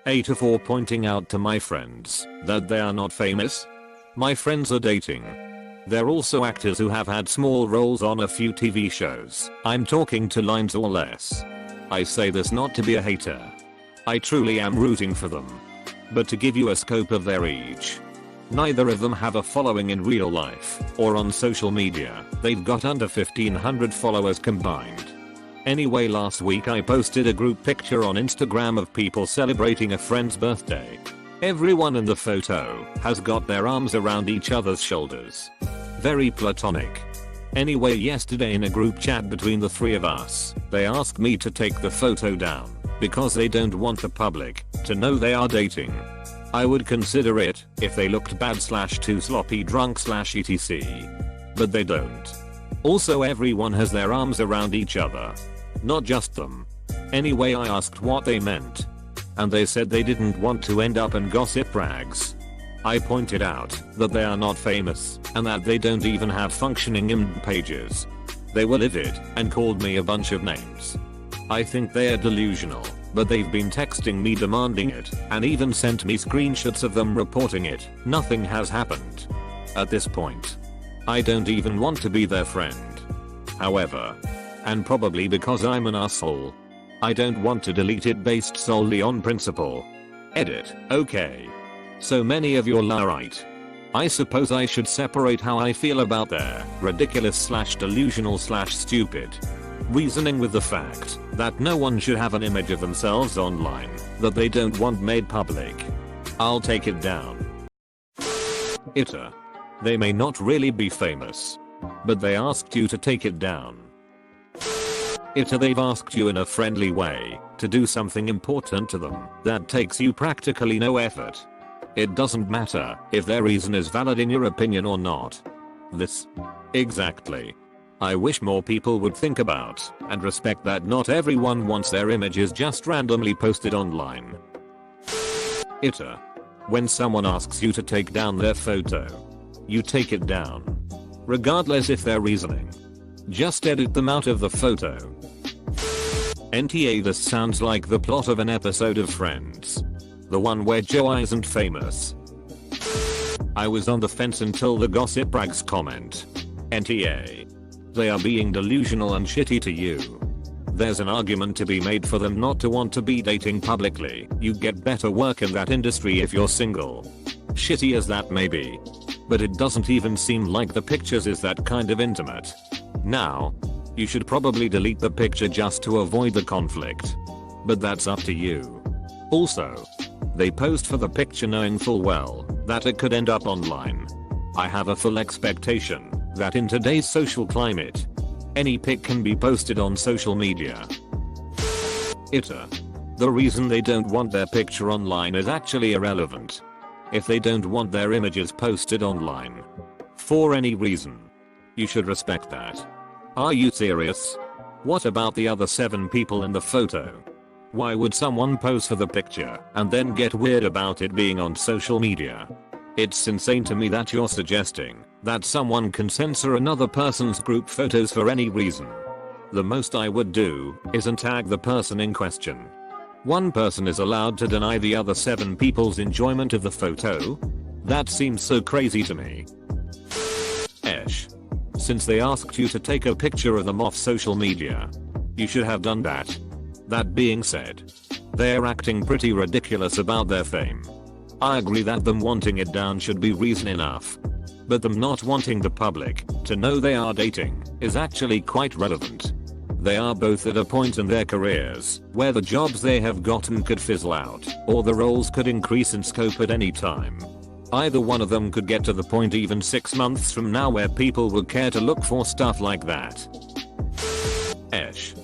AITA for pointing out to my friends that they are not famous. My friends are dating. They're also actors who have had small roles on a few TV shows. I'm talking 2 lines or less. I say this not to be a hater. I truly am rooting for them. But to give you a scope of their age. Neither of them have a following in real life or on social media. They've got under 1500 followers combined. Anyway, last week I posted a group picture on Instagram of people celebrating a friend's birthday. Everyone in the photo has got their arms around each other's shoulders. Very platonic. Anyway, yesterday in a group chat between the 3 of us, they asked me to take the photo down because they don't want the public to know they are dating. I would consider it if they looked bad / too sloppy drunk / etc. But they don't. Also, everyone has their arms around each other. Not just them. Anyway, I asked what they meant. And they said they didn't want to end up in gossip rags. I pointed out that they are not famous and that they don't even have functioning IMDb pages. They were livid and called me a bunch of names. I think they are delusional, but they've been texting me demanding it and even sent me screenshots of them reporting it. Nothing has happened. At this point, I don't even want to be their friend. However, and probably because I'm an asshole, I don't want to delete it based solely on principle. Edit. Okay. So many of you are right. I suppose I should separate how I feel about their ridiculous / delusional / stupid reasoning with the fact that no one should have an image of themselves online that they don't want made public. I'll take it down. AITA. They may not really be famous, but they asked you to take it down. AITA. They've asked you in a friendly way to do something important to them that takes you practically no effort. It doesn't matter if their reason is valid in your opinion or not. This. Exactly. I wish more people would think about and respect that not everyone wants their images just randomly posted online. AITA. When someone asks you to take down their photo, you take it down. Regardless if their reasoning. Just edit them out of the photo. NTA. This sounds like the plot of an episode of Friends. The one where Joey isn't famous. I was on the fence until the gossip rags comment. NTA. They are being delusional and shitty to you. There's an argument to be made for them not to want to be dating publicly. You get better work in that industry if you're single. Shitty as that may be. But it doesn't even seem like the pictures is that kind of intimate. Now, you should probably delete the picture just to avoid the conflict. But that's up to you. Also, they posed for the picture knowing full well that it could end up online. I have a full expectation that in today's social climate, any pic can be posted on social media. AITA. The reason they don't want their picture online is actually irrelevant. If they don't want their images posted online for any reason, you should respect that. Are you serious? What about the other 7 people in the photo? Why would someone pose for the picture and then get weird about it being on social media? It's insane to me that you're suggesting that someone can censor another person's group photos for any reason. The most I would do is untag the person in question. One person is allowed to deny the other 7 people's enjoyment of the photo? That seems so crazy to me. Esh. Since they asked you to take a picture of them off social media, you should have done that. That being said, they're acting pretty ridiculous about their fame. I agree that them wanting it down should be reason enough. But them not wanting the public to know they are dating is actually quite relevant. They are both at a point in their careers where the jobs they have gotten could fizzle out, or the roles could increase in scope at any time. Either one of them could get to the point even 6 months from now where people will care to look for stuff like that. Esh.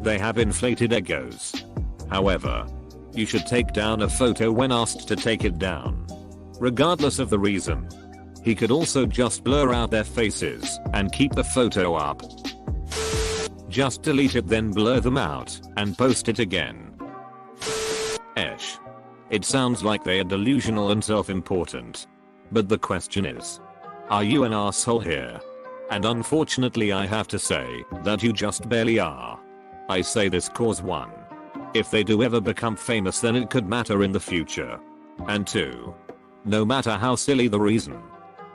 They have inflated egos. However, you should take down a photo when asked to take it down. Regardless of the reason. He could also just blur out their faces and keep the photo up. Just delete it, then blur them out and post it again. Esh. It sounds like they are delusional and self-important. But the question is, are you an asshole here? And unfortunately I have to say that you just barely are. I say this cause 1. If they do ever become famous, then it could matter in the future. And 2. No matter how silly the reason,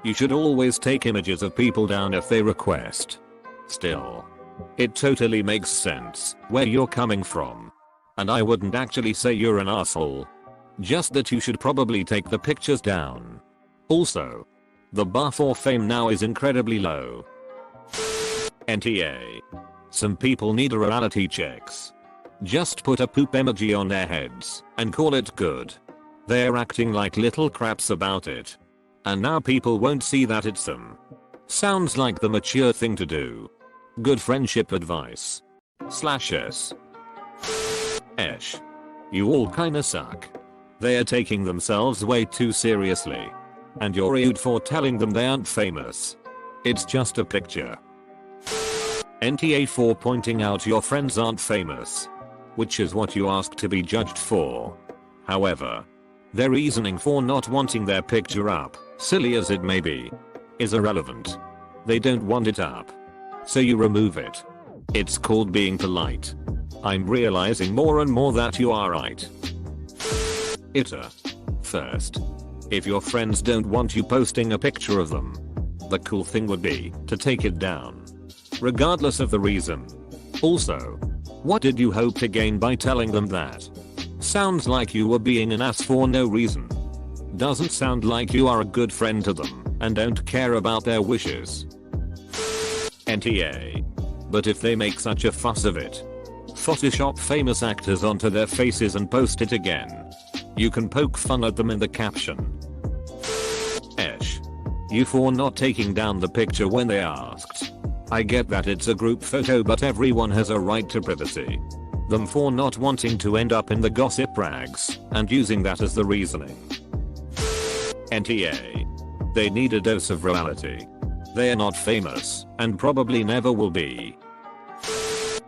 you should always take images of people down if they request. Still, it totally makes sense where you're coming from. And I wouldn't actually say you're an asshole. Just that you should probably take the pictures down. Also, the bar for fame now is incredibly low. NTA. Some people need a reality checks. Just put a poop emoji on their heads and call it good. They're acting like little craps about it. And now people won't see that it's them. Sounds like the mature thing to do. Good friendship advice. /s. Esh. You all kinda suck. They are taking themselves way too seriously. And you're rude for telling them they aren't famous. It's just a picture. NTA for pointing out your friends aren't famous. Which is what you ask to be judged for. However, their reasoning for not wanting their picture up, silly as it may be, is irrelevant. They don't want it up. So you remove it. It's called being polite. I'm realizing more and more that you are right. AITA. First, if your friends don't want you posting a picture of them, the cool thing would be to take it down. Regardless of the reason. Also, what did you hope to gain by telling them that? Sounds like you were being an ass for no reason. Doesn't sound like you are a good friend to them and don't care about their wishes. NTA. But if they make such a fuss of it, Photoshop famous actors onto their faces and post it again. You can poke fun at them in the caption. Esh. You for not taking down the picture when they asked. I get that it's a group photo, but everyone has a right to privacy. Them for not wanting to end up in the gossip rags and using that as the reasoning. NTA. They need a dose of reality. They are not famous and probably never will be.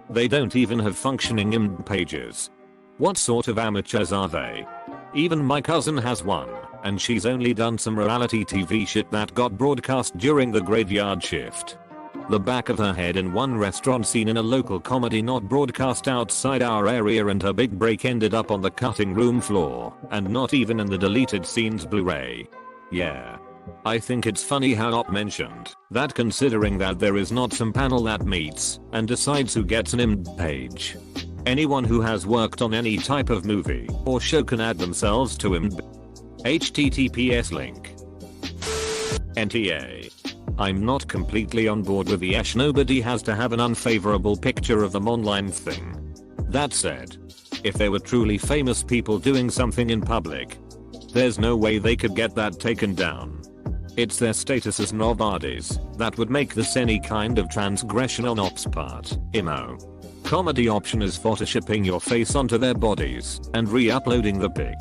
They don't even have functioning IMDb pages. What sort of amateurs are they? Even my cousin has one, and she's only done some reality TV shit that got broadcast during the graveyard shift. The back of her head in one restaurant scene in a local comedy not broadcast outside our area, and her big break ended up on the cutting room floor and not even in the deleted scenes Blu-ray. Yeah. I think it's funny how Op mentioned that, considering that there is not some panel that meets and decides who gets an IMDb page. Anyone who has worked on any type of movie or show can add themselves to IMDb. HTTPS link. NTA. I'm not completely on board with the Esh nobody has to have an unfavorable picture of them online thing. That said, if they were truly famous people doing something in public, there's no way they could get that taken down. It's their status as nobodies that would make this any kind of transgression on Op's part. IMO. Comedy option is photoshopping your face onto their bodies and re-uploading the pic.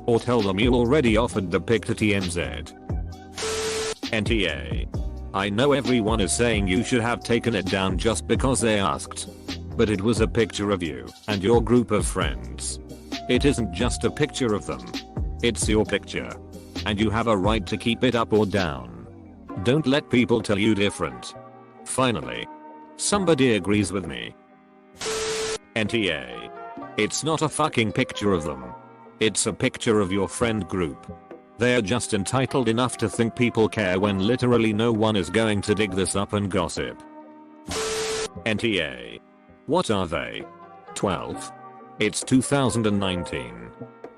Or tell them you already offered the pic to TMZ. NTA. I know everyone is saying you should have taken it down just because they asked. But it was a picture of you and your group of friends. It isn't just a picture of them. It's your picture. And you have a right to keep it up or down. Don't let people tell you different. Finally, somebody agrees with me. NTA. It's not a fucking picture of them. It's a picture of your friend group. They're just entitled enough to think people care when literally no one is going to dig this up and gossip. NTA. What are they? 12. It's 2019.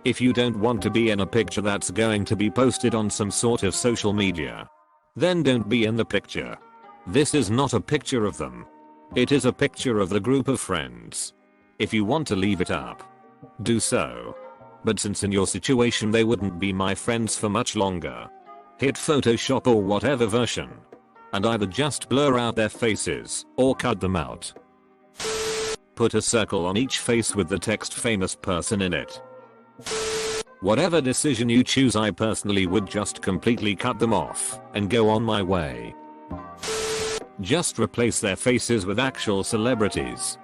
If you don't want to be in a picture that's going to be posted on some sort of social media, then don't be in the picture. This is not a picture of them. It is a picture of the group of friends. If you want to leave it up, do so. But since in your situation they wouldn't be my friends for much longer, hit Photoshop or whatever version and either just blur out their faces or cut them out. Put a circle on each face with the text famous person in it. Whatever decision you choose, I personally would just completely cut them off and go on my way. Just replace their faces with actual celebrities.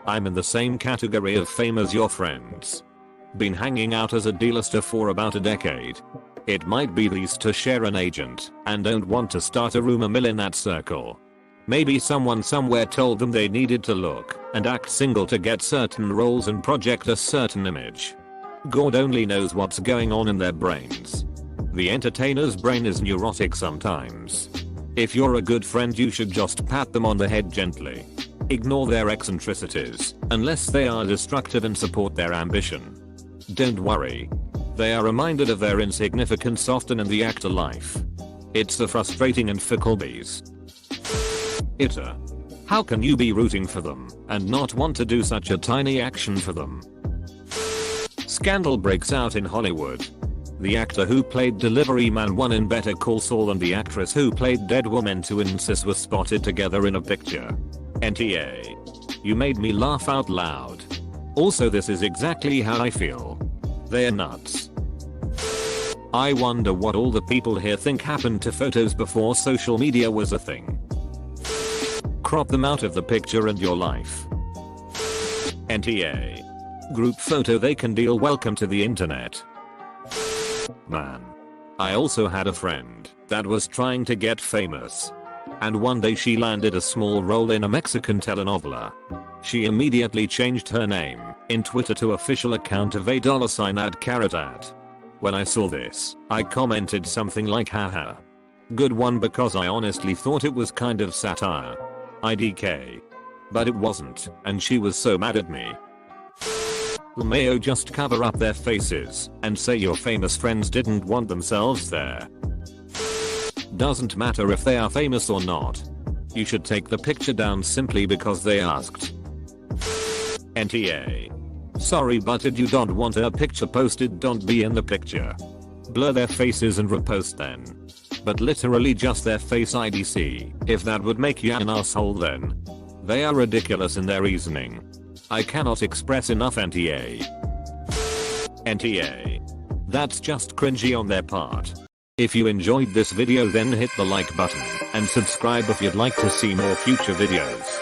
I'm in the same category of fame as your friends. Been hanging out as a D-lister for about a decade. It might be these to share an agent and don't want to start a rumor mill in that circle. Maybe someone somewhere told them they needed to look and act single to get certain roles and project a certain image. God only knows what's going on in their brains. The entertainer's brain is neurotic sometimes. If you're a good friend, you should just pat them on the head gently. Ignore their eccentricities, unless they are destructive and support their ambition. Don't worry. They are reminded of their insignificance often in the actor life. It's the frustrating and fickle bees. AITA. How can you be rooting for them and not want to do such a tiny action for them? Scandal breaks out in Hollywood. The actor who played Delivery Man 1 in Better Call Saul and the actress who played Dead Woman 2 in Sis were spotted together in a picture. NTA. You made me laugh out loud. Also, this is exactly how I feel. They're nuts. I wonder what all the people here think happened to photos before social media was a thing. Crop them out of the picture and your life. NTA. Group photo they can deal. Welcome to the internet. Man. I also had a friend that was trying to get famous. And one day she landed a small role in a Mexican telenovela. She immediately changed her name in Twitter to official account of $ad. When I saw this, I commented something like haha. Good one, because I honestly thought it was kind of satire. IDK. But it wasn't, and she was so mad at me. LMAO, just cover up their faces and say your famous friends didn't want themselves there. Doesn't matter if they are famous or not. You should take the picture down simply because they asked. NTA. Sorry, but if you don't want a picture posted, don't be in the picture. Blur their faces and repost then. But literally just their face IDC, if that would make you an asshole then. They are ridiculous in their reasoning. I cannot express enough. NTA. That's just cringy on their part. If you enjoyed this video, then hit the like button and subscribe if you'd like to see more future videos.